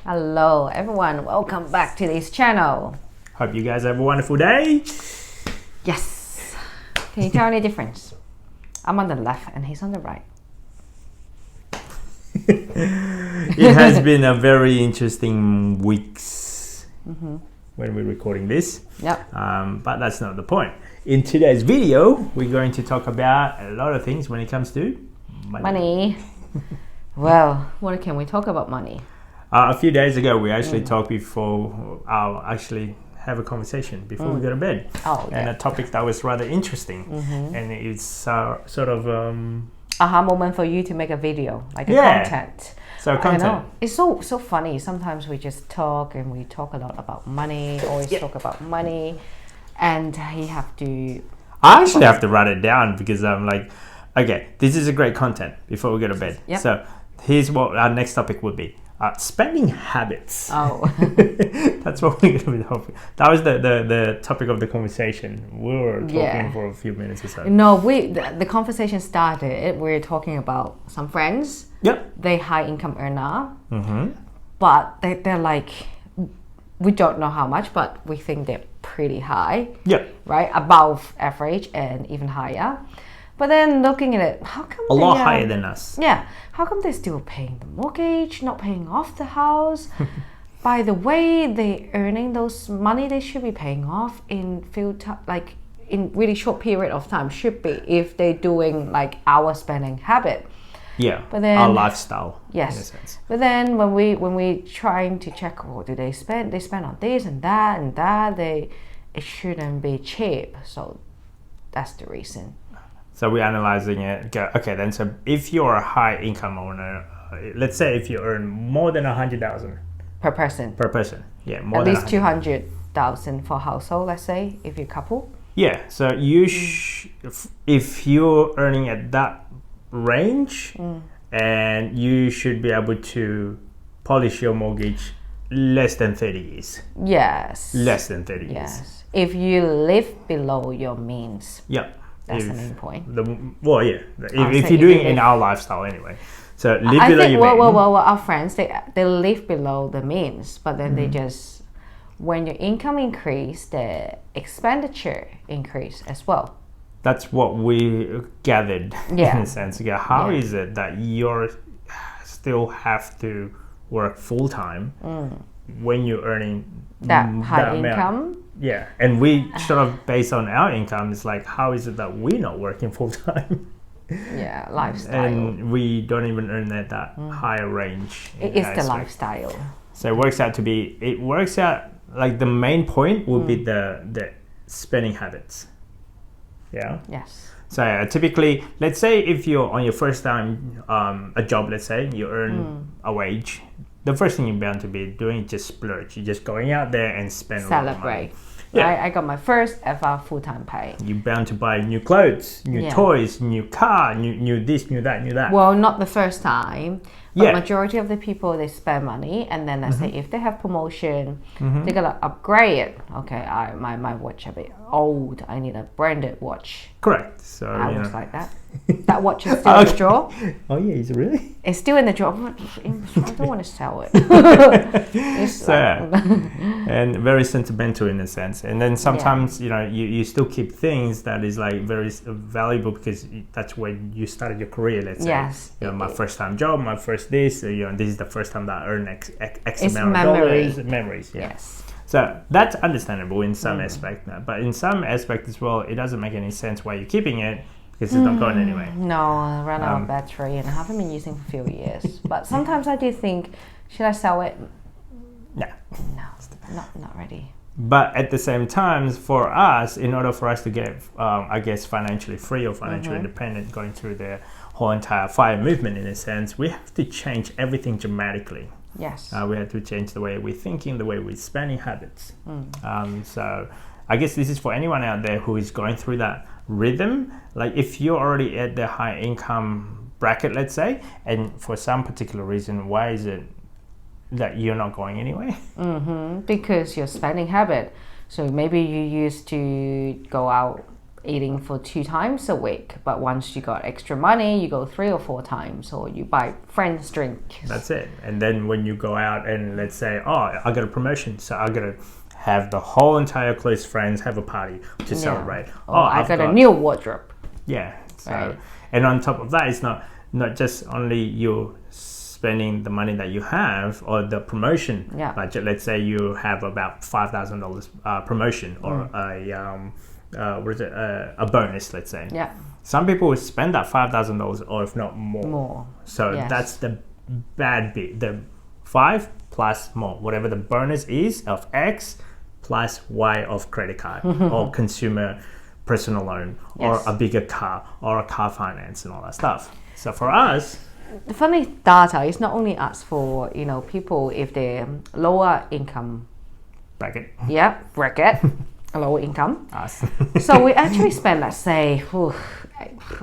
Hello everyone, welcome back to this channel. Hope you guys have a wonderful day. Yes. Can you tell any difference? I'm on the left and he's on the right. It has been a very interesting weeks when we're recording this. Yep. But that's not the point. In today's video, we're going to talk about a lot of things when it comes to money. Well, what can we talk about money? A few days ago, we actually talked before, I'll actually have a conversation before we go to bed. Oh, and yeah. a topic that was rather interesting. And it's sort of... aha moment for you to make a video, like a content. So I content. know. It's so funny. Sometimes we just talk and we talk a lot about money, always talk about money. And you have to... I actually have to write it down because I'm like, okay, this is a great content before we go to bed. Yep. So here's what our next topic would be. Spending habits. Oh. That's what we're going to be talking. That was the topic of the conversation. We were talking for a few minutes or so. No, the conversation started. We're talking about some friends. Yep. They high income earner. But they're like, we don't know how much, but we think they're pretty high. Yep. Right? Above average and even higher. But then looking at it, how come a lot higher than us? Yeah. How come they're still paying the mortgage, not paying off the house? By the way, they earning those money they should be paying off in in really short period of time should be if they're doing like our spending habit. Yeah. But then our lifestyle. Yes. In a sense. But then when we trying to check, do they spend on this and that and that, it shouldn't be cheap. So that's the reason. So we're analyzing it. Okay, then so if you're a high income owner, let's say if you earn more than 100,000 per person. Yeah, more at than least 200,000 for household. Let's say if you're a couple. Yeah, so you if you're earning at that range, and you should be able to polish your mortgage less than 30 years. Yes. Less than 30 years. Yes. If you live below your means. Yeah. That's the main point. If you're doing it in our lifestyle anyway. So live below your means. Well, our friends, they live below the means, but then they just, when your income increase, the expenditure increase as well. That's what we gathered in a sense. How is it that you still have to work full time when you're earning that high income? Yeah, and we sort of based on our income, it's like, how is it that we're not working full time? Yeah, lifestyle. And we don't even earn that higher range. It is the lifestyle. So it works out like the main point will be the spending habits. Yeah. Yes. So typically, let's say if you're on your first time a job, let's say you earn a wage. The first thing you're bound to be doing is just splurge. You're just going out there and spend a lot of money. Yeah. I got my first ever full-time pay. You're bound to buy new clothes, new toys, new car, new this, new that, new that. Well, not the first time. But majority of the people, they spend money, and then let's say if they have promotion, they're gonna upgrade it. Okay, my watch a bit old. I need a branded watch. Correct. So I was like that. That watch is still in the drawer. Oh yeah, is it really? It's still in the drawer. I don't want to sell it. It's and very sentimental in a sense. And then sometimes you still keep things that is like very valuable because that's when you started your career. Let's say. Yes. My first time job, my first this. This is the first time that I earned X amount of dollars. Memories. Yeah. Yes. So that's understandable in some aspect, but in some aspect as well, it doesn't make any sense why you're keeping it because it's not going anywhere. No, I ran out of battery and I haven't been using for a few years. But sometimes I do think, should I sell it? No, not ready. But at the same time, for us, in order for us to get, I guess, financially free or financially independent, going through the whole entire FIRE movement, in a sense, we have to change everything dramatically. Yes. We have to change the way we're thinking, the way we're spending habits. So I guess this is for anyone out there who is going through that rhythm. Like if you're already at the high income bracket, let's say, and for some particular reason, why is it that you're not going anywhere? Because your spending habit. So maybe you used to go out eating for 2 times a week, but once you got extra money, you go 3 or 4 times, or you buy friends drinks. That's it. And then when you go out and let's say, oh, I got a promotion, so I got to have the whole entire close friends have a party to celebrate. Or I got a new wardrobe. Yeah. So, right. And on top of that, it's not just only you spending the money that you have or the promotion. Yeah. Like let's say you have about $5,000 promotion or a bonus, let's say. Yeah. Some people will spend that $5,000 or if not more. So that's the bad bit. The 5 plus more, whatever the bonus is of X plus Y of credit card or consumer personal loan or a bigger car or a car finance and all that stuff. So for us, the funny data is not only us, for people if they're lower income bracket. Yeah, bracket. Lower income. Us. So we actually spend, let's say,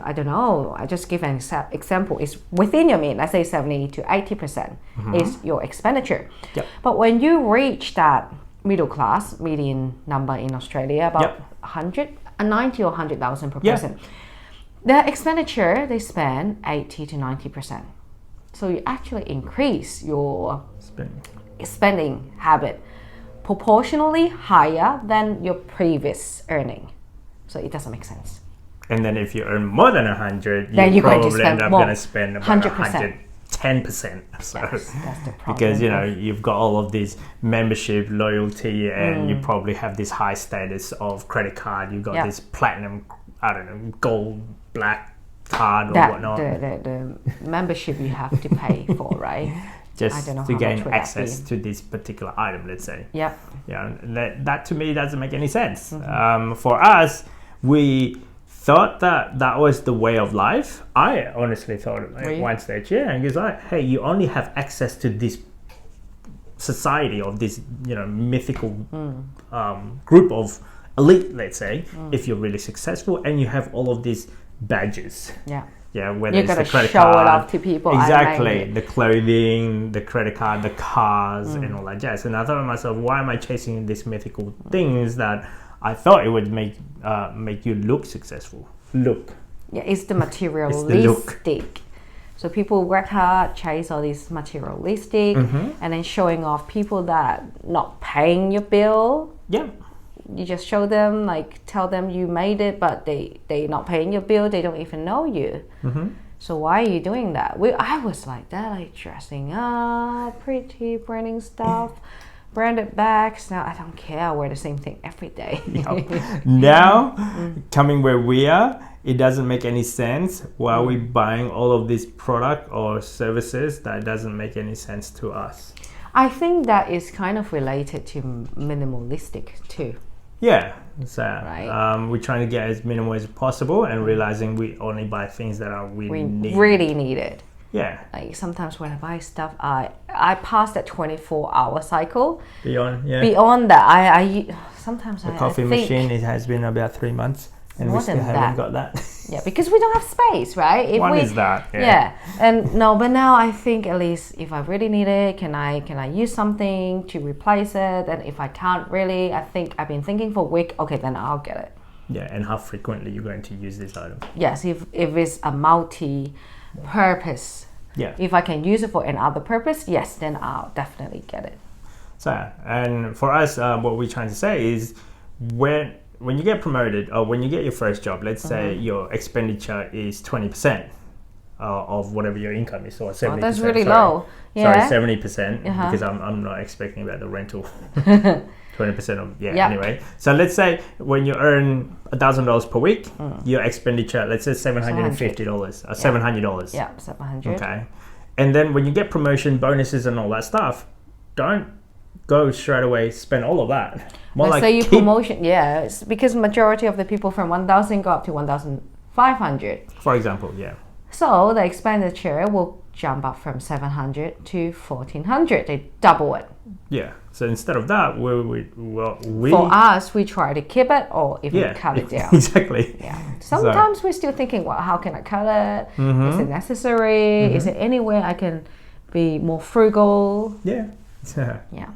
I don't know, I just give an example. It's within your means, let's say 70 to 80% is your expenditure. Yep. But when you reach that middle class, median number in Australia, about 90 or 100,000 per person, the expenditure, they spend 80 to 90%. So you actually increase your spending habit proportionally higher than your previous earning. So it doesn't make sense. And then if you earn more than 100, then you you're going to probably spend end up more. going to spend about 100%. 110%. So, Yes, that's the problem. because you've got all of this membership, loyalty, and you probably have this high status of credit card. You've got this platinum, I don't know, gold, black card or whatnot. The membership you have to pay for, right? Just to gain access to this particular item, let's say. Yeah. Yeah, that to me doesn't make any sense. For us, we thought that was the way of life. I honestly thought at one stage, and it's like, hey, you only have access to this society of this, mythical group of elite, let's say, if you're really successful and you have all of these badges. Yeah. Yeah, whether You're it's the gonna credit show card, it off to people. exactly, the clothing, the credit card, the cars, and all that jazz. And I thought to myself, why am I chasing these mythical things that I thought it would make you look successful? Yeah, it's the materialistic. So people work hard, chase all these materialistic, and then showing off people that not paying your bill. Yeah. You just show them, tell them you made it, but they not paying your bill. They don't even know you. So why are you doing that? I was like that, dressing up, pretty, branding stuff, branded bags. Now I don't care. I wear the same thing every day. Now, coming where we are, it doesn't make any sense. Why are we buying all of this product or services that doesn't make any sense to us? I think that is kind of related to minimalistic too. Yeah, so we're trying to get as minimal as possible and realizing we only buy things that we need. Really need it. Yeah. Sometimes when I buy stuff, I pass that 24-hour cycle. Beyond that, I sometimes the coffee machine, it has been about 3 months and we still haven't got that. Yeah, because we don't have space, right? Is that? Yeah. And no, but now I think at least if I really need it, can I use something to replace it? And if I can't really, I think I've been thinking for a week, okay, then I'll get it. Yeah, and how frequently you're going to use this item? Yes, if it's a multi-purpose. Yeah. If I can use it for another purpose, yes, then I'll definitely get it. So, and for us, what we're trying to say is when you get promoted or when you get your first job, let's say your expenditure is 20% of whatever your income is, or 70%. That's really low. Yeah. Sorry, 70%, because I'm not expecting about the rental. 20% of, anyway. So let's say when you earn $1,000 per week, your expenditure, let's say $750 or $700. Yeah, $700. Okay. And then when you get promotion, bonuses and all that stuff, don't go straight away spend all of that. Let's say you promotion, it's because majority of the people from 1,000 go up to 1,500. For example, So the expenditure will jump up from 700 to 1,400. They double it. Yeah. So instead of that, we for us, we try to keep it or even cut it down. Exactly. Yeah. Sometimes we're still thinking, well, how can I cut it? Is it necessary? Is there any way I can be more frugal? Yeah. Yeah.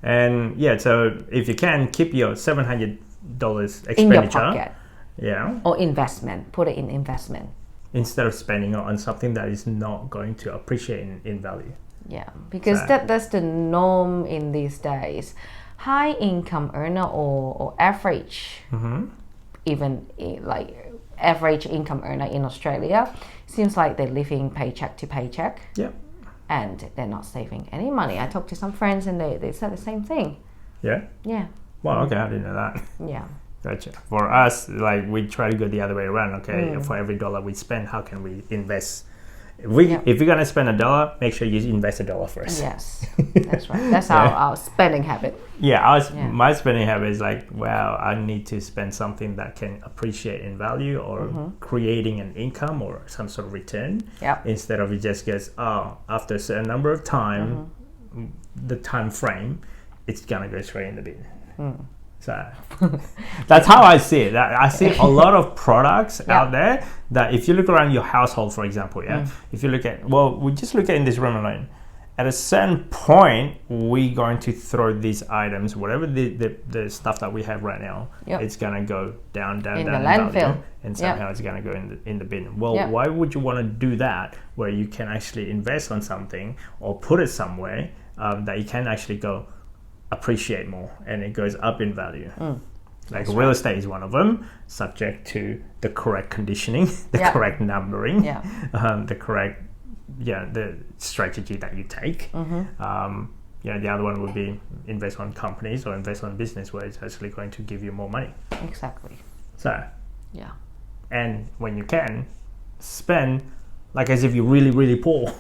And so if you can keep your $700 expenditure in your pocket. Yeah. Or investment. Put it in investment. Instead of spending on something that is not going to appreciate in value. Yeah, because that's the norm in these days. High income earner or average, even like average income earner in Australia, seems like they're living paycheck to paycheck. Yep. And they're not saving any money. I talked to some friends and they said the same thing. Yeah? Yeah. Well, okay, I didn't know that. Yeah. Gotcha. For us, like, we try to go the other way around. Okay, for every dollar we spend, how can we invest? If you're gonna spend $1, make sure you invest $1 first. Yes, that's right. That's our spending habit. Yeah, my spending habit is like, wow, I need to spend something that can appreciate in value or creating an income or some sort of return. Yep. Instead of it just goes, after a certain number of time, the time frame, it's gonna go straight in the bin. So that's how I see it. I see a lot of products out there that if you look around your household, for example, if you look at, we just look at in this room alone, at a certain point, we're going to throw these items, whatever the stuff that we have right now, it's going to go down in the landfill. And somehow it's going to go in the bin. Well, why would you want to do that where you can actually invest on something or put it somewhere that you can actually go appreciate more and it goes up in value? Like real estate is one of them, subject to the correct conditioning, the correct numbering, the correct the strategy that you take. The other one would be invest on companies or invest on business where it's actually going to give you more money. Exactly. So and when you can spend like as if you're really, really poor.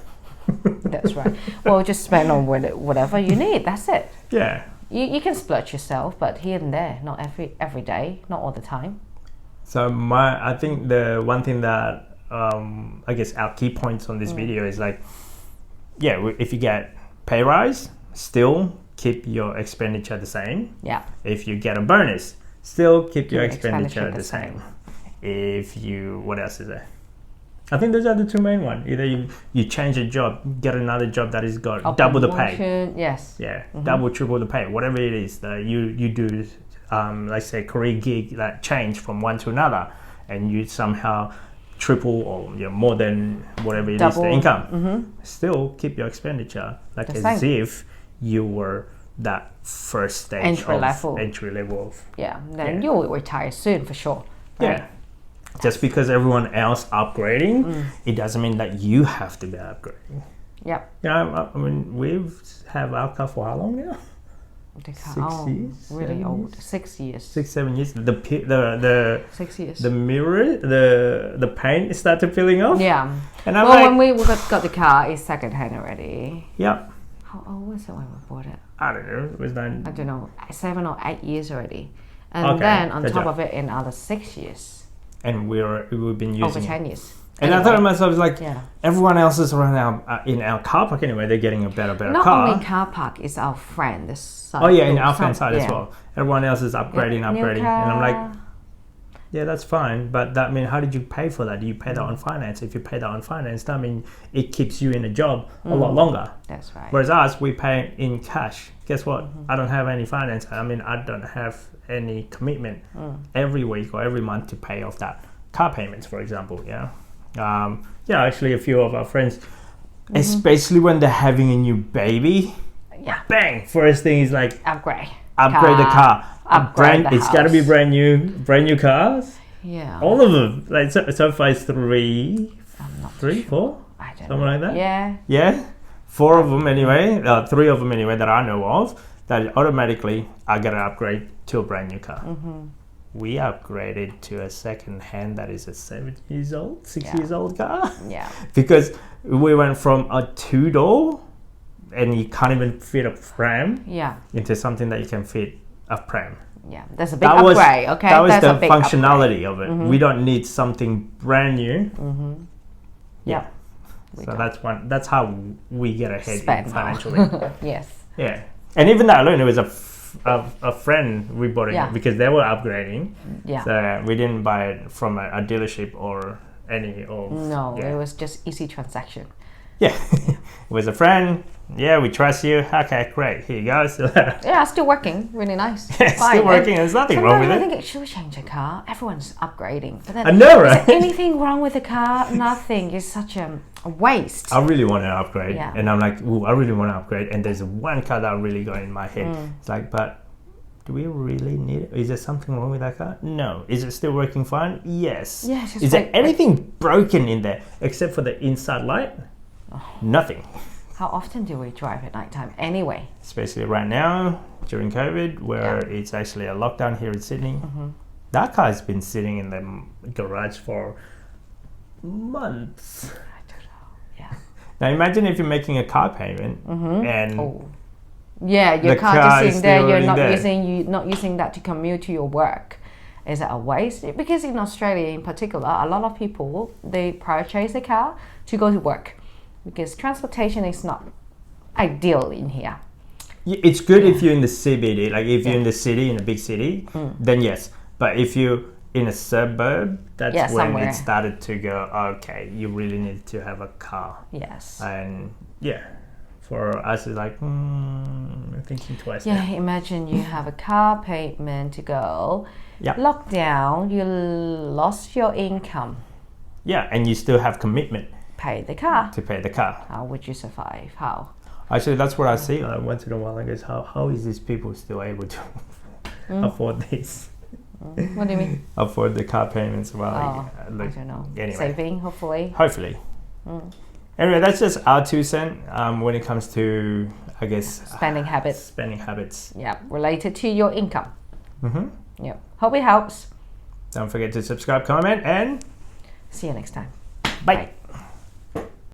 That's right. Well, just spend on whatever you need. That's it. Yeah. You can splurge yourself, but here and there, not every day, not all the time. So I think the one thing that I guess our key points on this video is like, if you get pay rise, still keep your expenditure the same. Yeah. If you get a bonus, still keep your expenditure the same. What else is there? I think those are the two main ones. Either you change a job, get another job that has got double the pay. Yes. Yeah, double, triple the pay. Whatever it is that you do, let's say career gig that change from one to another, and you somehow triple or more than whatever it double. Is the income. Still keep your expenditure like as if you were that first stage entry level. Then you will retire soon for sure. Right? Yeah. Just because everyone else upgrading, it doesn't mean that you have to be upgrading. Yep. Yeah, I mean, we've have our car for how long now? The car, 6 years. Really old. 6 years. 6, 7 years. The 6 years. The mirror, the paint started peeling off. Yeah. And I'm when we got the car, it's second hand already. Yep. How old was it when we bought it? I don't know. It was I don't know. 7 or 8 years already, and then on top of it, another 6 years. And we've been using over 10 years. And I thought to myself, like, everyone else is around in our car park anyway. They're getting a better car. Not only car park, it's our friend. This side. Oh yeah, in our friend side as well. Everyone else is upgrading, and I'm like, yeah, that's fine. But that means, how did you pay for that? Do you pay that on finance? If you pay that on finance, that means it keeps you in a job a lot longer. That's right. Whereas us, we pay in cash. Guess what? I don't have any finance. I mean, I don't have any commitment every week or every month to pay off that car payments, for example. Actually a few of our friends, especially when they're having a new baby, bang, first thing is like upgrade the car, it's got to be brand new cars. All of them, like so far it's three, 4, I don't something know. like that. 4 of them anyway, 3 of them anyway that I know of, that automatically I got to upgrade to a brand new car. We upgraded to a second hand that is a 7 years old, 6 years old car. Because we went from a 2-door and you can't even fit a pram into something that you can fit a pram. That's a big upgrade. Okay, that was that's the a big functionality upgrade. of it. We don't need something brand new. So that's how we get ahead financially. Yes. Yeah, and even that alone, it was a friend we bought it because they were upgrading. So we didn't buy it from a dealership or any of. No, it was just easy transaction. Yeah, with a friend. Yeah, we trust you. Okay, great. Here you go. So, Yeah, still working. Really nice. it's Fine. still working. There's nothing wrong with Sometimes it. I think, should we change a car? Everyone's upgrading. But then, I know, is right? there anything wrong with the car? Nothing. It's such a waste. I really want to upgrade, Yeah. and I'm like, ooh, I really want to upgrade. And there's one car that really got in my head. It's like, but do we really need it? Is there something wrong with that car? No. Is it still working fine? Yes. Yeah, it's just Is there like- anything broken in there except for the inside light? Nothing. How often do we drive at night time anyway? Especially right now during COVID, where it's actually a lockdown here in Sydney. That car has been sitting in the garage for months. I don't know. Yeah. Now imagine if you're making a car payment and Yeah, your The car car just is sitting there. still You're in not there. not using that to commute to your work. Is that a waste? Because in Australia, in particular, a lot of people they purchase a car to go to work because transportation is not ideal in here. it's good if you're in the CBD, like if you're in the city, in a big city, then yes. But if you're in a suburb, that's Yeah, when somewhere. it started to go, okay, you really need to have a car. Yes. And yeah, for us, it's like, thinking twice. Yeah, now. imagine you have a car payment to go. Yeah. Lockdown, you lost your income. Yeah, and you still have commitment Pay the car. to pay the car. How would you survive? How? Actually, that's what I see once in a while. I guess, how is these people still able to afford this? What do you mean? Afford the car payments? Well, I like, don't know. anyway. Saving, hopefully. Hopefully. Anyway, that's just our 2 cents when it comes to, I guess, Spending habits. Spending habits. Yeah, related to your income. Mm-hmm. Yeah. Hope it helps. Don't forget to subscribe, comment, and See you next time. bye.